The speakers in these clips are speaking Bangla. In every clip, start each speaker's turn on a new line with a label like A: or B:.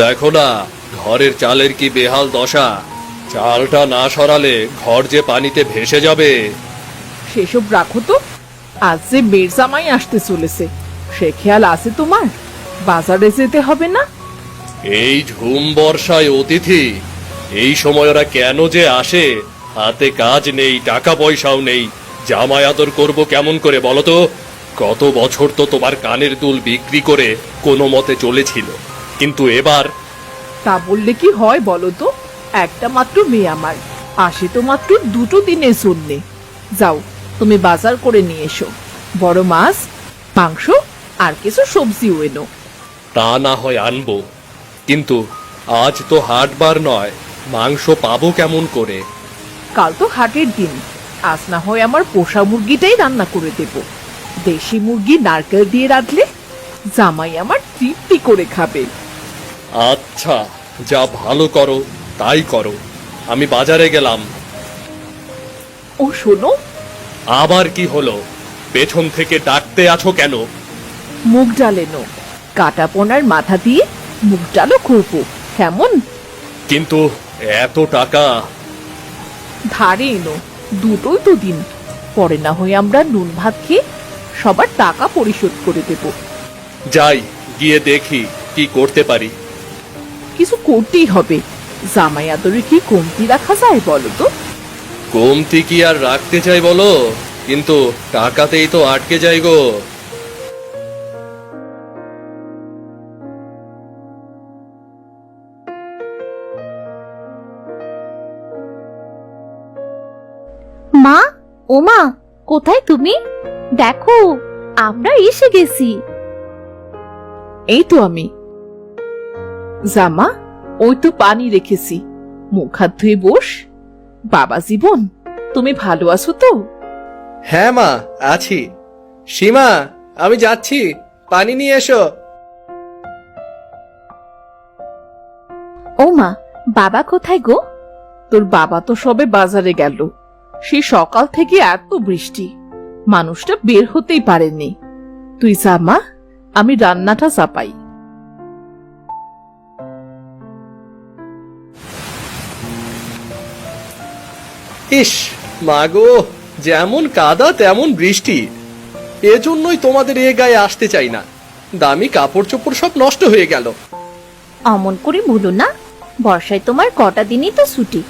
A: দেখো না, ঘরের চালের কি বেহাল দশা। চালটা না সরালে ঘর যে পানিতে ভেসে যাবে।
B: সেসব রাখো তো। আজ যে মেয়ের জামাই আসতে চলেছে, সে খেয়াল আছে তোমার? বাজারে যেতে হবে না?
A: এই ঝুম বর্ষায় অতিথি, এই সময় ওরা কেন যে আসে? হাতে কাজ নেই, টাকা পয়সাও নেই, জামাই আদর করবো কেমন করে বলো তো? গত বছর তো তোমার কানের দুল বিক্রি করে কোনো মতে চলেছিল, কিন্তু এবার
B: তা বললে কি হয় বলো তো? একটা মাত্র মেয়ে আমার, আসে তো মাত্র দুটো দিনের জন্যে। যাও, তুমি বাজার করে নিয়ে এসো। বড় মাছ, মাংস আর কিছু সবজিও এনো।
A: তা না হয় আনবো, কিন্তু আজ তো হাটবার নয়, মাংস পাবো কেমন করে?
B: কাল তো হাটের দিন, আজ না হয় আমার পোষা মুরগিটাই রান্না করে দেব। দেশি মুরগি নারকেল দিয়ে রাঁধলে জামাই আমার তৃপ্তি করে খাবে।
A: আচ্ছা, যা ভালো করো তাই করো, আমি বাজারে গেলাম।
B: ও শোনো,
A: আবার কি হলো? পেছন থেকে ডাকতে আছো কেন?
B: মুগ ডাল এনো। কাটা পোনার মাথা দিয়ে মুগ ডালও করবো, কেমন?
A: কিন্তু এত টাকা?
B: ধারে এনো, দুটোই তো দিন। পরে না হয় আমরা নুন ভাত খেয়ে সবার টাকা পরিশোধ করে দেব।
A: যাই, গিয়ে দেখি কি করতে পারি।
B: কিছু করতেই হবে, জামাই আদরে কি কমতি রাখা যায় বলো তো?
A: কমতি কি আর রাখতে চাই বলো, কিন্তু টাকাতেই তো আটকে যাই গো।
C: মা, ও মা, কোথায় তুমি? দেখো, আমরা এসে গেছি।
B: এই তো আমি। জামা, ওই তো পানি রেখেছি, মুখ হাত ধুয়ে বস। বাবা জীবন, তুমি ভালো আছো তো?
A: হ্যাঁ মা, আছি। সীমা, আমি যাচ্ছি, পানি নিয়ে এসো।
C: ও মা, বাবা কোথায় গো?
B: তোর বাবা তো সবে বাজারে গেল। সেই সকাল থেকে এত বৃষ্টি, মানুষটা বের হতেই পারেনি। তুই যা মা, আমি রান্নাটা চাপাই।
A: ইস মাগো, যেমন কাদা তেমন বৃষ্টি। এজন্যই তোমাদের এ গায়ে আসতে চাই না। দামি কাপড় চোপড় সব নষ্ট হয়ে গেল।
C: অমন করে বলো না, বর্ষায় তোমার কটা দিনই তো ছুটি,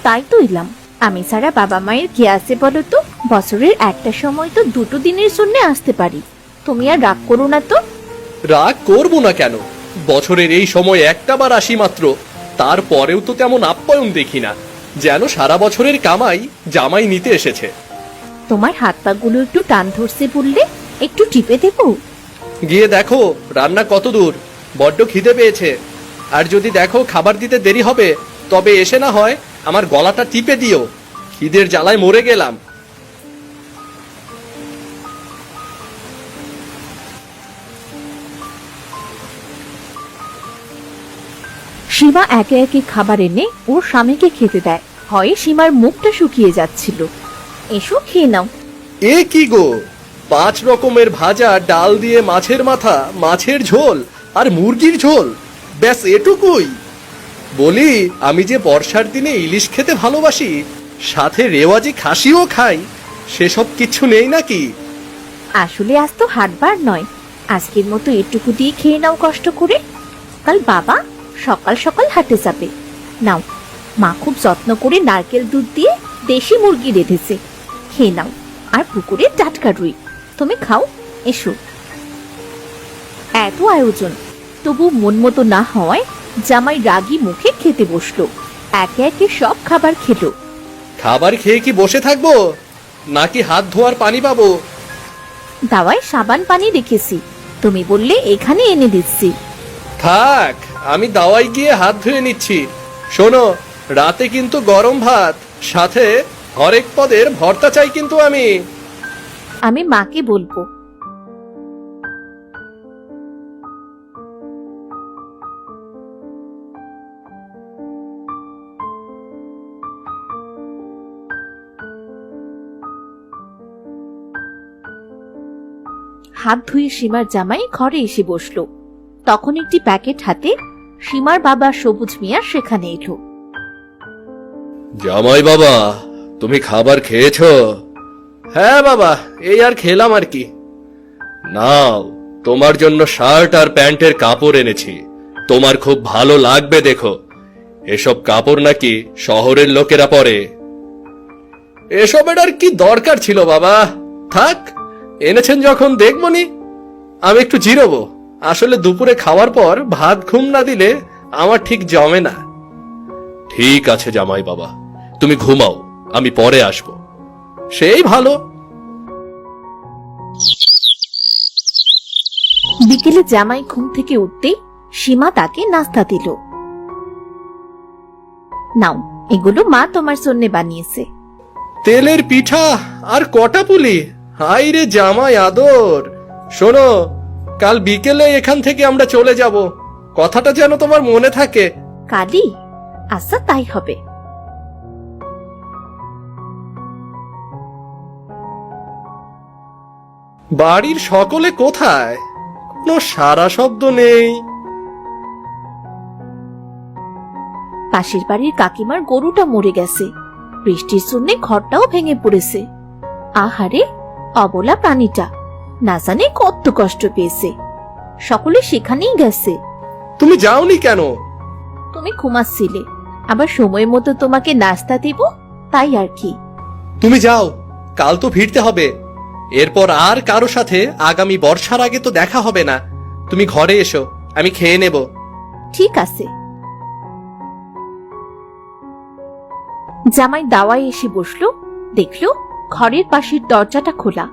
C: তাই তো এলাম। আমি ছাড়া বাবা মায়ের কে আছে বলো তো? বছরের একটা সময় তো দুটো দিনের জন্য আসতে পারি। তুমি আর রাগ করো না তো।
A: রাগ করবো না কেন? বছরের এই সময় একটা বার আসি মাত্র, তারপরেও তো তেমন আপ্যায়ন দেখি না, যেন সারা বছরের কামাই জামাই নিতে এসেছে।
C: তোমার হাত পা গুলো একটু টান ধরছে বললে একটু টিপে দেবো?
A: গিয়ে দেখো রান্না কত দূর, বড্ড খিদে পেয়েছে। আর যদি দেখো খাবার দিতে দেরি হবে, তবে এসে না হয় আমার গলাটা টিপে দিও, খিদের জ্বালায় মরে গেলাম।
C: সীমা একে একে খাবার এনে ওর স্বামীকে খেতে দেয়। হয় সীমার মুখটা শুকিয়ে যাচ্ছিল। এসো খেয়ে নাও।
A: এ কি গো, 5 রকমের ভাজা, ডাল দিয়ে মাছের মাথা, মাছের ঝোল আর মুরগির ঝোল, ব্যাস এটুকুই? বলি, আমি যে বর্ষার দিনে ইলিশ খেতে ভালোবাসি, সাথে রেওয়াজি খাসিও খাই, সেসব কিছু নেই নাকি?
C: আসলে আজ তো হাটবার নয়, আজকের মতো এটুকু দিয়ে খেয়ে নাও কষ্ট করে। কাল বাবা সকাল সকাল হাটে যাবে। নাও, মা খুব যত্ন করে নারকেল দুধ দিয়ে দেশি মুরগি রেঁধেছে, খেয়ে নাও। আর পুকুরের টাটকা রুই, তুমি খাও। এসো। এত আয়োজন, তবু মন মতো না হওয়ায় জামাই রাগী মুখে খেতে বসলো। একে একে সব খাবার খেলো।
A: খাবার খেয়ে কি বসে থাকবো, নাকি হাত ধোয়ার পানি পাবো?
C: দাওয়ায় সাবান পানি রেখেছি, তুমি বললে এখানে এনে দিচ্ছি।
A: থাক, আমি দাওয়ায় গিয়ে হাত ধুয়ে নিচ্ছি। শোনো, রাতে কিন্তু গরম ভাত, সাথে হরেক পদের ভর্তা চাই কিন্তু আমি।
C: আমি মাকে বলবো। হাত ধুয়ে সীমার জামাই ঘরে এসে বসলো। তখন একটি প্যাকেট হাতে সীমার বাবা সবুজ মিয়া সেখানে এলো।
A: জামাই বাবা, তুমি খাবার খেয়েছো? হ্যাঁ বাবা, এই আর খেলাম আর কি। নাও, তোমার জন্য শার্ট আর প্যান্টের কাপড় এনেছি, তোমার খুব ভালো লাগবে দেখো। এসব কাপড় নাকি শহরের লোকেরা পরে। এসবের আর কি দরকার ছিল বাবা, থাক, এনেছেন যখন দেখবনি। আমি একটু জিরোবো, আসলে দুপুরে খাওয়ার পর ভাত ঘুম না দিলে আমার ঠিক জমে না। ঠিক আছে জামাই বাবা, তুমি ঘুমাও, আমি পরে আসব। সেই ভালো।
C: বিকেলে জামাই ঘুম থেকে উঠতেই সীমা তাকে নাস্তা দিল। নাও, এগুলো মা তোমার জন্য বানিয়েছে।
A: তেলের পিঠা আর কটা পুলি, হাই রে জামাই আদর। শোনো, কাল বিকেলে এখান থেকে আমরা চলে যাব, কথাটা যেন তোমার মনে থাকে।
C: কালি? আচ্ছা, তাই হবে।
A: বাড়ির সকলে কোথায়? কোনো সারা শব্দ নেই।
C: পাশের বাড়ির কাকিমার গরুটা মরে গেছে, বৃষ্টির জন্য ঘরটাও ভেঙে পড়েছে। আহারে, অবলা প্রাণীটা না জানে কত কষ্ট পেয়েছে। সকলে সেখানেই গেছে।
A: তুমি যাওনি কেন?
C: তুমি ঘুমাচ্ছিলে, আবার সময় মতো তোমাকে নাস্তা দিব, তাই আর কি।
A: তুমি যাও, কাল তো ফিরতে হবে। এরপর আর কারো সাথে আগামী বর্ষার আগে তো দেখা হবে না। তুমি ঘরে এসো, আমি খেয়ে নেব।
C: ঠিক আছে। জামাই দাওয়ায় এসে বসলো, দেখলো ঘরের পাশের দরজাটা খোলা।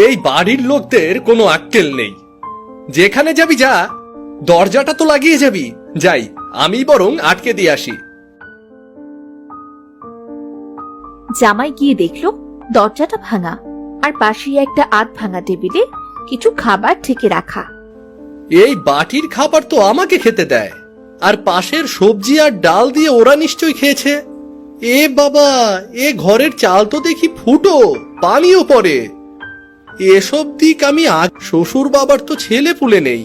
A: এই বাড়ির লোকদের কোনো আক্কেল নেই। যেখানে যাবি যা, দরজাটা তো লাগিয়ে যাবি। যাই, আমি বরং আটকে দিয়ে আসি।
C: জামাই গিয়ে দেখলো দরজাটা ভাঙা, আর পাশে একটা আধ ভাঙা টেবিলে কিছু খাবার ঠেকে রাখা।
A: এই বাটির খাবার তো আমাকে খেতে দেয়, আর পাশের সবজি আর ডাল দিয়ে ওরা নিশ্চয়ই খেয়েছে। এ বাবা, এ ঘরের চাল তো দেখি ফুটো, পানিও পড়ে। এসব দিক আমি শ্বশুর বাবার তো ছেলে পুলে নেই,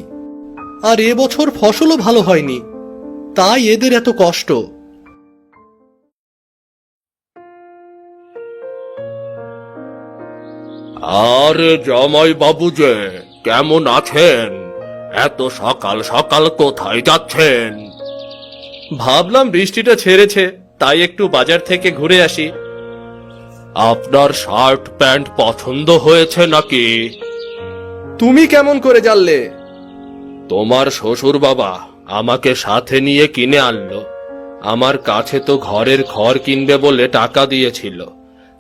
A: আর এবছর ফসলও ভালো হয়নি, তাই এদের এত কষ্ট। আরে জামাই বাবু যে, কেমন আছেন? এত সকাল সকাল কোথায় যাচ্ছেন? ভাবলাম বৃষ্টিটা ছেড়েছে, তাই একটু বাজার থেকে ঘুরে আসি। আপনার শার্ট প্যান্ট পছন্দ হয়েছে নাকি? তুমি কেমন করে জানলে? তোমার শ্বশুর বাবা আমাকে সাথে নিয়ে কিনে আনলো। আমার কাছে তো ঘরের খড় কিনবে বলে টাকা দিয়েছিল,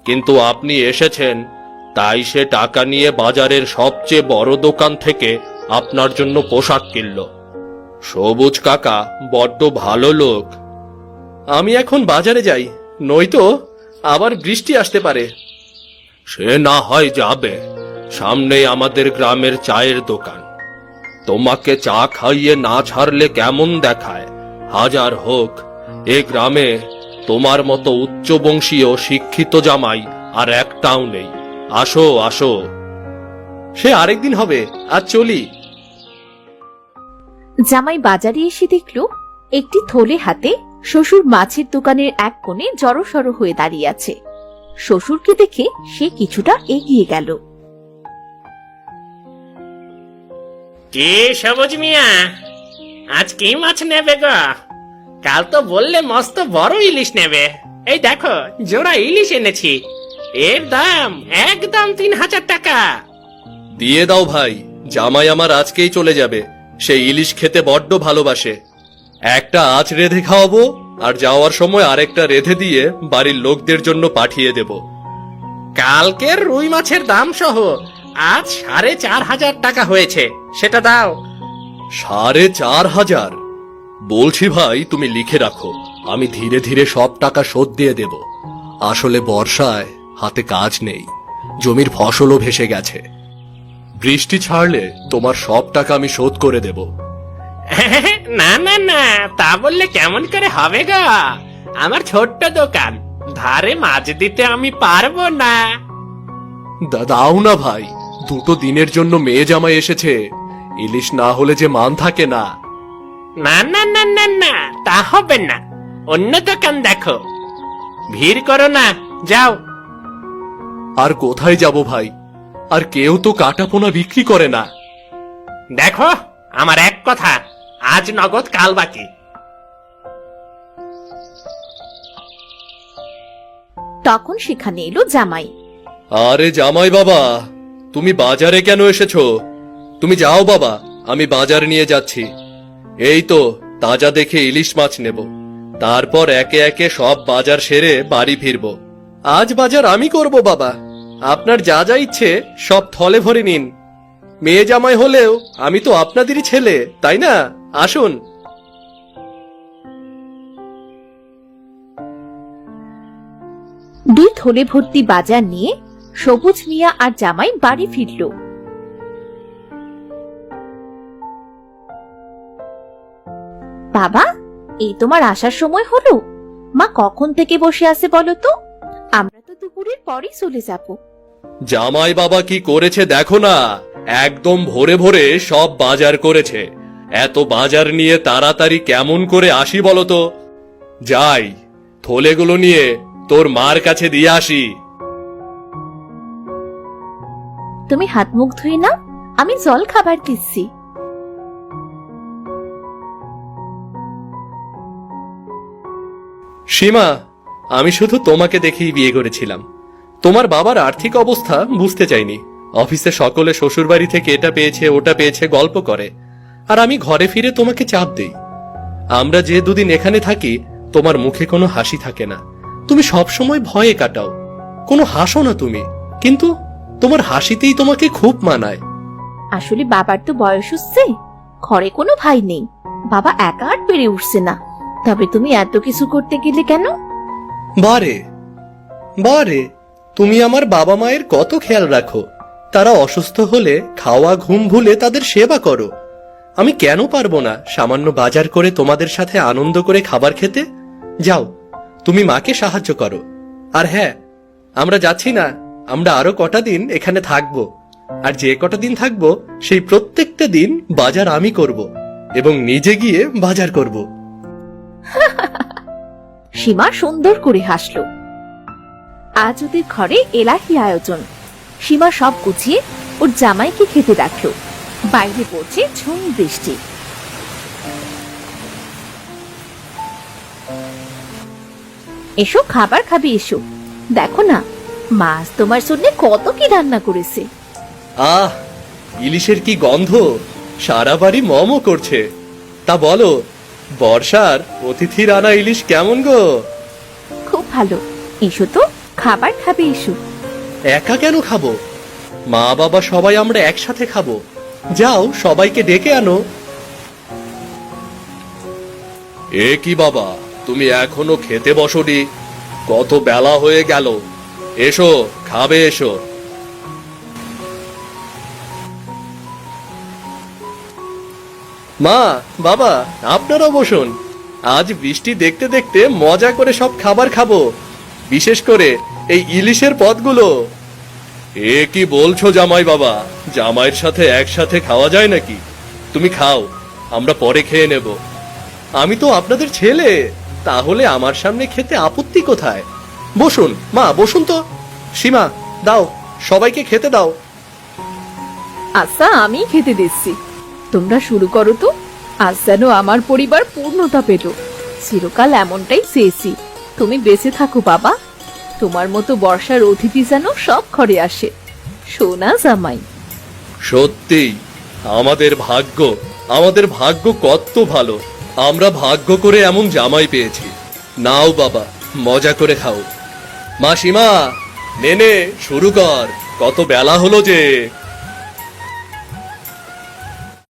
A: কিন্তু আপনি এসেছেন, তাই সে টাকা নিয়ে বাজারের সবচেয়ে বড় দোকান থেকে আপনার জন্য পোশাক কিনল। সবুজ কাকা বড্ড ভালো লোক। আমি এখন বাজারে যাই, নয়তো আবার বৃষ্টি আসতে পারে। সে না হয় যাবে, সামনেই আমাদের গ্রামের চায়ের দোকান। তোমাকে চা খাইয়ে না ছাড়লে কেমন দেখায়? হাজার হোক, এ গ্রামে তোমার মতো উচ্চবংশীয় শিক্ষিত জামাই আর একটাও নেই। আসো আসো। সে আরেকদিন হবে, আজ চলি।
C: জামাই বাজারে এসে দেখলো একটি থলে হাতে শ্বশুর মাছের দোকানের এক কোণে জড়সড় হয়ে দাঁড়িয়ে আছে। শ্বশুরকে দেখে সে কিছুটা এগিয়ে গেল।
D: কে সবুজ মিয়া, আজ কি মাছ নেবে গো? কাল তো বললে মস্ত বড় ইলিশ নেবে। এই দেখো, জোড়া ইলিশ এনেছি, এর দাম একদম 3000 টাকা।
A: দিয়ে দাও ভাই, জামাই আমার আজকেই চলে যাবে। সে ইলিশ খেতে বড্ড ভালোবাসে। একটা আজ রেঁধে খাওয়াবো, আর যাওয়ার সময় আরেকটা রেঁধে দিয়ে বাড়ির লোকদের জন্য পাঠিয়ে দেব।
D: কালকের রুই মাছের দাম সহ আজ 4500 টাকা হয়েছে, সেটা দাও।
A: 4500? বলছি ভাই, তুমি লিখে রাখো, আমি ধীরে ধীরে সব টাকা শোধ দিয়ে দেব। আসলে বর্ষায় হাতে কাজ নেই, জমির ফসলও ভেসে গেছে। বৃষ্টি ছাড়লে তোমার সব টাকা আমি শোধ করে দেব।
D: না না না, তা বললে কেমন করে হবে গো? আমার ছোট্ট দোকান, ধারে মাছ দিতে আমি পারবো না।
A: দাও না ভাই, দুটো দিনের জন্য মেয়ে জামাই এসেছে, ইলিশ না হলে যে মান থাকে না।
D: না না না না না, তা হবে না, অন্য দোকান দেখো। ভিড় করো না, যাও।
A: আর কোথায় যাব ভাই? আর কেউ তো কাটাপোনা বিক্রি করে না।
D: দেখো, আমার এক কথা, আজ নগদ কাল বাকি।
C: তখন সেখানে এলো জামাই।
A: আরে জামাই বাবা, তুমি বাজারে কেন এসেছো? তুমি যাও বাবা, আমি বাজার নিয়ে যাচ্ছি। এই তো তাজা দেখে ইলিশ মাছ নেব, তারপর একে একে সব বাজার সেরে বাড়ি ফিরব। আজ বাজার আমি করব বাবা, আপনার যা যা ইচ্ছে সব থলে ভরে নিন। মেয়ে জামাই হলেও আমি তো আপনাদেরই ছেলে, তাই না? আসুন।
C: দুই থলে ভর্তি বাজার নিয়ে সবুজ মিয়া আর জামাই বাড়ি ফিরল। বাবা, এই তোমার আসার সময় হলো? মা কখন থেকে বসে আছে বলো তো? আমরা তো দুপুরের পরেই চলে যাব।
A: জামাই বাবা কি করেছে দেখো না, একদম ভোরে ভোরে সব বাজার করেছে। এত বাজার নিয়ে তাড়াতাড়ি কেমন করে আসি বলো তো? যাই, থলেগুলো নিয়ে তোর মার কাছে দিয়ে আসি।
C: তুমি হাত মুখ ধুয়ে নাও, আমি জল খাবার দিচ্ছি।
A: সীমা, আমি শুধু তোমাকে দেখেই বিয়ে করেছিলাম। তোমার বাবার আর্থিক অবস্থা বুঝতে চাইনি। অফিসে সকলে শ্বশুরবাড়ি থেকে এটা পেয়েছে ওটা পেয়েছে গল্প করে, আর আমি ঘরে ফিরে তোমাকে চাপ দেই। আমরা যে দুদিন এখানে থাকি তোমার মুখে কোনো হাসি থাকে না, তুমি সবসময় ভয়ে কাটাও, কোনো হাসো না তুমি, কিন্তু তোমার হাসিতেই তোমাকে খুব মানায়।
C: আসলে বাবার তো বয়স হচ্ছে, ঘরে কোনো ভাই নেই, বাবা একা আর পেরে উঠছে না। তবে তুমি এত কিছু করতে গেলে কেন?
A: বারে বারে, তুমি আমার বাবা মায়ের কত খেয়াল রাখো। তারা অসুস্থ হলে খাওয়া ঘুম ভুলে তাদের সেবা করো। আমি কেন পারবো না সামান্য বাজার করে তোমাদের সাথে আনন্দ করে খাবার খেতে? যাও, তুমি মাকে সাহায্য করো। আর হ্যাঁ, আমরা যাচ্ছি না, আমরা আরো কটা দিন এখানে থাকবো। আর যে কটা দিন থাকবো সেই প্রত্যেকটা দিন বাজার আমি করব এবং নিজে গিয়ে বাজার করব।
C: সীমা সুন্দর করে হাসলো। আজ ওদের ঘরে এলাহি আয়োজন। সীমা সব গুছিয়ে ওর জামাইকে খেতে রাখলো। বাইরে পড়ছে ঝুম বৃষ্টি। এসো, খাবার খাবে এসো। দেখো না, মাছ তোমার জন্য কত কি রান্না করেছে।
A: আহ, ইলিশের কি গন্ধ, সারা বাড়ি মমও করছে। তা বলো, বর্ষার অতিথির আনা ইলিশ কেমন গো?
C: খুব ভালো। এসো তো, খাবার খাবে এসো।
A: একা কেন খাবো? মা বাবা সবাই আমরা একসাথে খাবো। যাও, সবাইকে ডেকে আনো। এ কি বাবা, তুমি এখনো খেতে বসোনি? কত বেলা হয়ে গেল। এসো, খাবে এসো। মা, বাবা, আপনারা বসুন। আজ বৃষ্টি দেখতে দেখতে মজা করে সব খাবার খাবো, বিশেষ করে এই ইলিশের পদগুলো। এ কি বলছো জামাই বাবা? জামাইয়ের সাথে একসাথে খাওয়া যায় নাকি? তুমি খাও, আমরা পরে খেয়ে নেব। আমি তো আপনাদের ছেলে, তাহলে আমার সামনে খেতে আপত্তি কোথায়? বসুন মা, বসুন তো। সীমা, দাও, সবাইকে খেতে দাও।
B: আচ্ছা, আমি খেতে দিচ্ছি, তোমরা শুরু করো তো। আজ যেন আমার পরিবার পূর্ণতা পেল। চিরকাল এমনটাই চেয়েছি। তুমি বেঁচে থাকো বাবা, তোমার মতো বর্ষার অতিথি যেন সব ঘরে আসে। সোনা জামাই।
A: সত্যিই আমাদের ভাগ্য কত ভালো। আমরা ভাগ্য করে এমন জামাই পেয়েছি। নাও বাবা, মজা করে খাও। মা সীমা, নে শুরু কর, কত বেলা হলো যে।